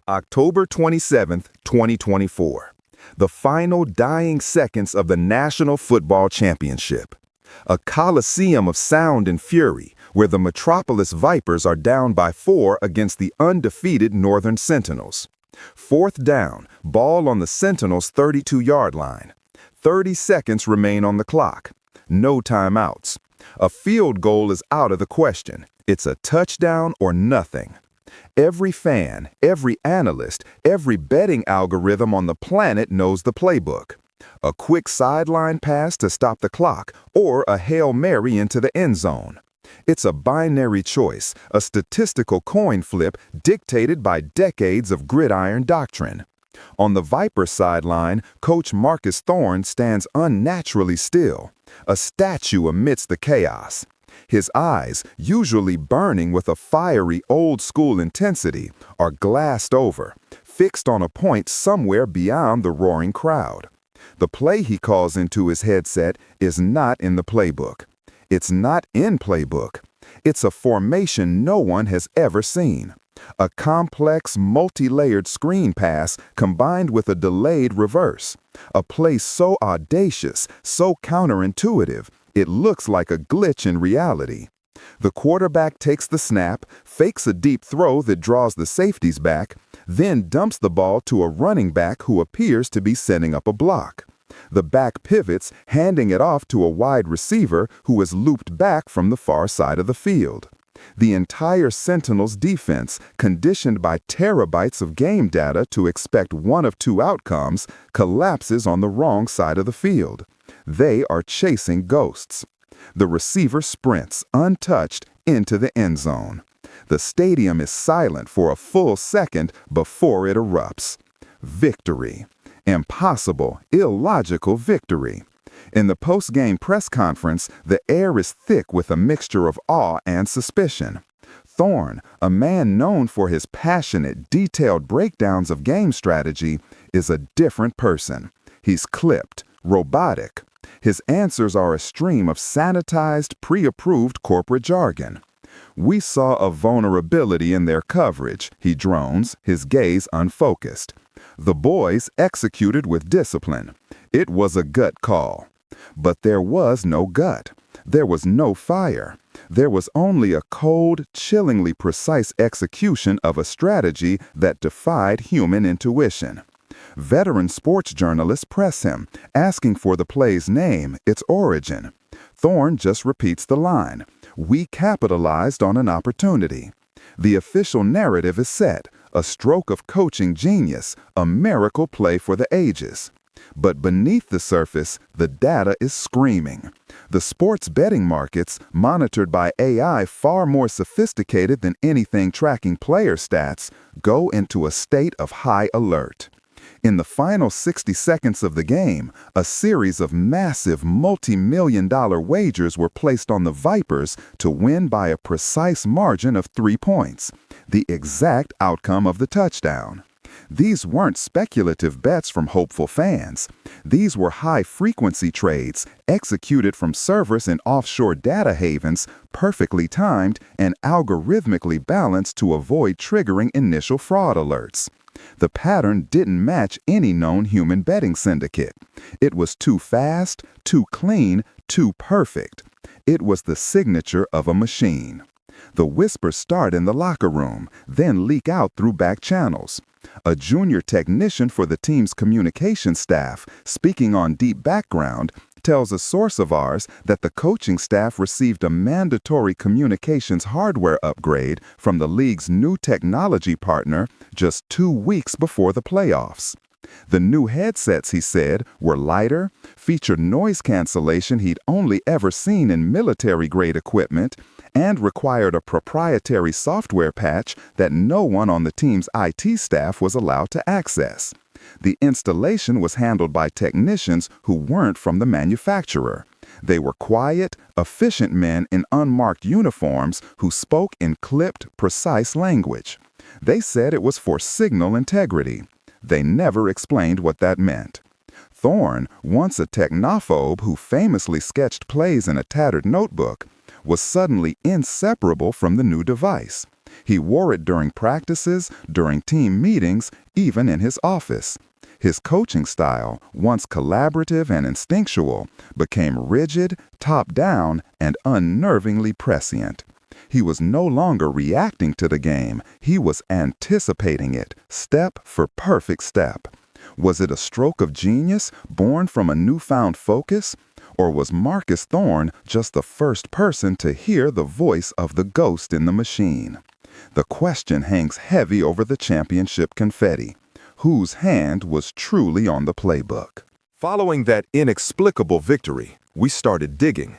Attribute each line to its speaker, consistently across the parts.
Speaker 1: October 27, 2024. The final dying seconds of the National Football Championship. A coliseum of sound and fury where the Metropolis Vipers are down by 4 against the undefeated Northern Sentinels. Fourth down, ball on the Sentinels' 32-yard line. 30 seconds remain on the clock. No timeouts. A field goal is out of the question. It's a touchdown or nothing. Every fan, every analyst, every betting algorithm on the planet knows the playbook. A quick sideline pass to stop the clock or a Hail Mary into the end zone. It's a binary choice, a statistical coin flip dictated by decades of gridiron doctrine. On the Viper sideline, Coach Marcus Thorne stands unnaturally still, a statue amidst the chaos. His eyes, usually burning with a fiery old-school intensity, are glassed over, fixed on a point somewhere beyond the roaring crowd. The play he calls into his headset is not in the playbook. It's not in Playbook. It's a formation no one has ever seen. A complex, multi-layered screen pass combined with a delayed reverse. A play so audacious, so counterintuitive, it looks like a glitch in reality. The quarterback takes the snap, fakes a deep throw that draws the safeties back, then dumps the ball to a running back who appears to be setting up a block. The back pivots, handing it off to a wide receiver who is looped back from the far side of the field. The entire Sentinels defense, conditioned by terabytes of game data to expect one of two outcomes, collapses on the wrong side of the field. They are chasing ghosts. The receiver sprints, untouched, into the end zone. The stadium is silent for a full second before it erupts. Victory. Impossible, illogical victory. In the post-game press conference, the air is thick with a mixture of awe and suspicion. Thorne, a man known for his passionate, detailed breakdowns of game strategy, is a different person. He's clipped, robotic. His answers are a stream of sanitized, pre-approved corporate jargon. "We saw a vulnerability in their coverage," he drones, his gaze unfocused. "The boys executed with discipline. It was a gut call." But there was no gut. There was no fire. There was only a cold, chillingly precise execution of a strategy that defied human intuition. Veteran sports journalists press him, asking for the play's name, its origin. Thorne just repeats the line, "We capitalized on an opportunity." The official narrative is set, a stroke of coaching genius, a miracle play for the ages. But beneath the surface, the data is screaming. The sports betting markets, monitored by AI far more sophisticated than anything tracking player stats, go into a state of high alert. In the final 60 seconds of the game, a series of massive multi-million-dollar wagers were placed on the Vipers to win by a precise margin of 3 points, the exact outcome of the touchdown. These weren't speculative bets from hopeful fans. These were high-frequency trades executed from servers in offshore data havens, perfectly timed and algorithmically balanced to avoid triggering initial fraud alerts. The pattern didn't match any known human betting syndicate. It was too fast, too clean, too perfect. It was the signature of a machine. The whispers start in the locker room, then leak out through back channels. A junior technician for the team's communication staff, speaking on deep background, tells a source of ours that the coaching staff received a mandatory communications hardware upgrade from the league's new technology partner just 2 weeks before the playoffs. The new headsets, he said, were lighter, featured noise cancellation he'd only ever seen in military-grade equipment, and required a proprietary software patch that no one on the team's IT staff was allowed to access. The installation was handled by technicians who weren't from the manufacturer. They were quiet, efficient men in unmarked uniforms who spoke in clipped, precise language. They said it was for signal integrity. They never explained what that meant. Thorne, once a technophobe who famously sketched plays in a tattered notebook, was suddenly inseparable from the new device. He wore it during practices, during team meetings, even in his office. His coaching style, once collaborative and instinctual, became rigid, top-down, and unnervingly prescient. He was no longer reacting to the game, he was anticipating it, step for perfect step. Was it a stroke of genius, born from a newfound focus? Or was Marcus Thorne just the first person to hear the voice of the ghost in the machine? The question hangs heavy over the championship confetti. Whose hand was truly on the playbook?
Speaker 2: Following that inexplicable victory, we started digging.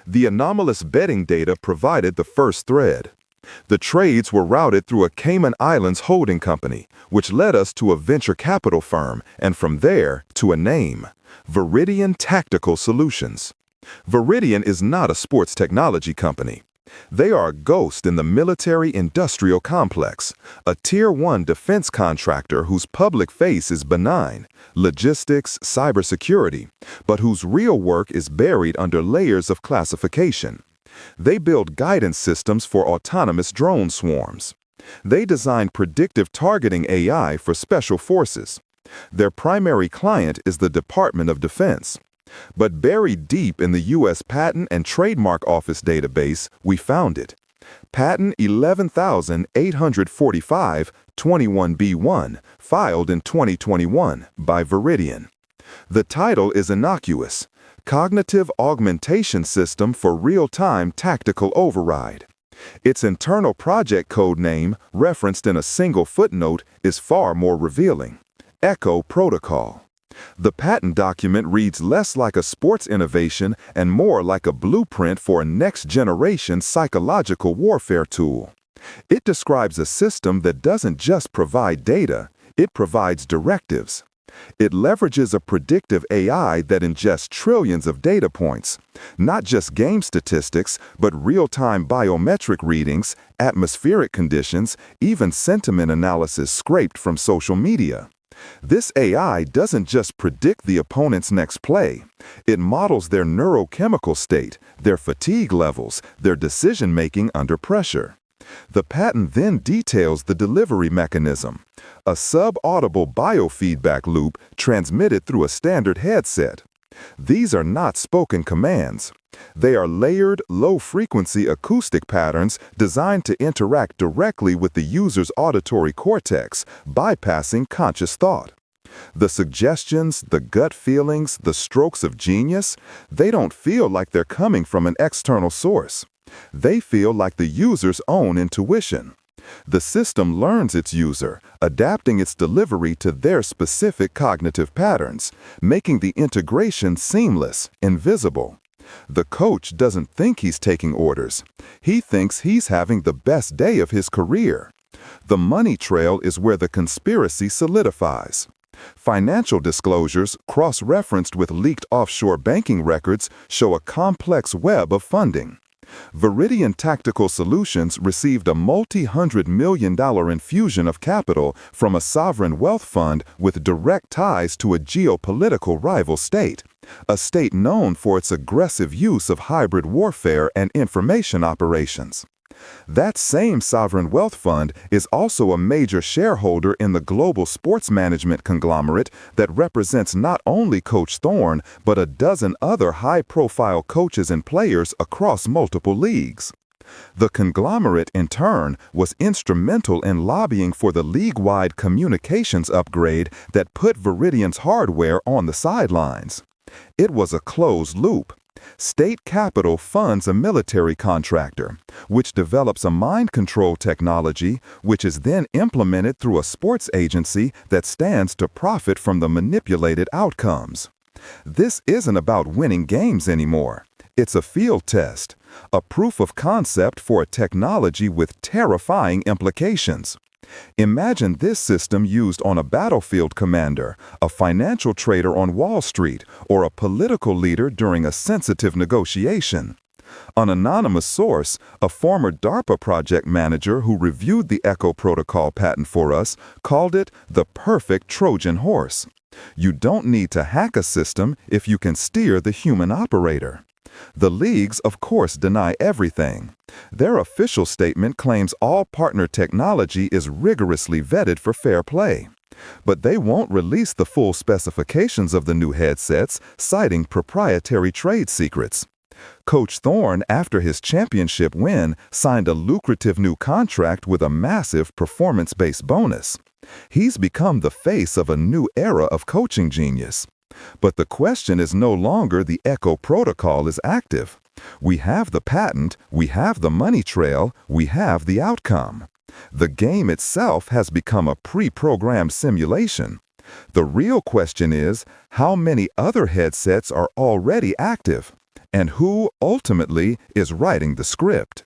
Speaker 2: The anomalous betting data provided the first thread. The trades were routed through a Cayman Islands holding company, which led us to a venture capital firm, and from there to a name: Viridian Tactical Solutions. Viridian is not a sports technology company. They are a ghost in the military-industrial complex, a Tier 1 defense contractor whose public face is benign, logistics, cybersecurity, but whose real work is buried under layers of classification. They build guidance systems for autonomous drone swarms. They design predictive targeting AI for special forces. Their primary client is the Department of Defense. But buried deep in the U.S. Patent and Trademark Office database, we found it. Patent 11,845-21B1, filed in 2021 by Viridian. The title is innocuous: Cognitive Augmentation System for Real-Time Tactical Override. Its internal project code name, referenced in a single footnote, is far more revealing: Echo Protocol. The patent document reads less like a sports innovation and more like a blueprint for a next-generation psychological warfare tool. It describes a system that doesn't just provide data, it provides directives. It leverages a predictive AI that ingests trillions of data points, not just game statistics, but real-time biometric readings, atmospheric conditions, even sentiment analysis scraped from social media. This AI doesn't just predict the opponent's next play. It models their neurochemical state, their fatigue levels, their decision-making under pressure. The patent then details the delivery mechanism: a sub-audible biofeedback loop transmitted through a standard headset. These are not spoken commands. They are layered, low-frequency acoustic patterns designed to interact directly with the user's auditory cortex, bypassing conscious thought. The suggestions, the gut feelings, the strokes of genius, they don't feel like they're coming from an external source. They feel like the user's own intuition. The system learns its user, adapting its delivery to their specific cognitive patterns, making the integration seamless, invisible. The coach doesn't think he's taking orders. He thinks he's having the best day of his career. The money trail is where the conspiracy solidifies. Financial disclosures, cross-referenced with leaked offshore banking records, show a complex web of funding. Viridian Tactical Solutions received a multi-hundred-million-dollar infusion of capital from a sovereign wealth fund with direct ties to a geopolitical rival state, a state known for its aggressive use of hybrid warfare and information operations. That same sovereign wealth fund is also a major shareholder in the global sports management conglomerate that represents not only Coach Thorne, but a dozen other high-profile coaches and players across multiple leagues. The conglomerate, in turn, was instrumental in lobbying for the league-wide communications upgrade that put Viridian's hardware on the sidelines. It was a closed loop. State capital funds a military contractor, which develops a mind control technology, which is then implemented through a sports agency that stands to profit from the manipulated outcomes. This isn't about winning games anymore. It's a field test, a proof of concept for a technology with terrifying implications. Imagine this system used on a battlefield commander, a financial trader on Wall Street, or a political leader during a sensitive negotiation. An anonymous source, a former DARPA project manager who reviewed the Echo Protocol patent for us, called it the perfect Trojan horse. You don't need to hack a system if you can steer the human operator. The leagues, of course, deny everything. Their official statement claims all partner technology is rigorously vetted for fair play. But they won't release the full specifications of the new headsets, citing proprietary trade secrets. Coach Thorne, after his championship win, signed a lucrative new contract with a massive performance-based bonus. He's become the face of a new era of coaching genius. But the question is no longer the Echo protocol is active. We have the patent, we have the money trail, we have the outcome. The game itself has become a pre-programmed simulation. The real question is, how many other headsets are already active? And who, ultimately, is writing the script?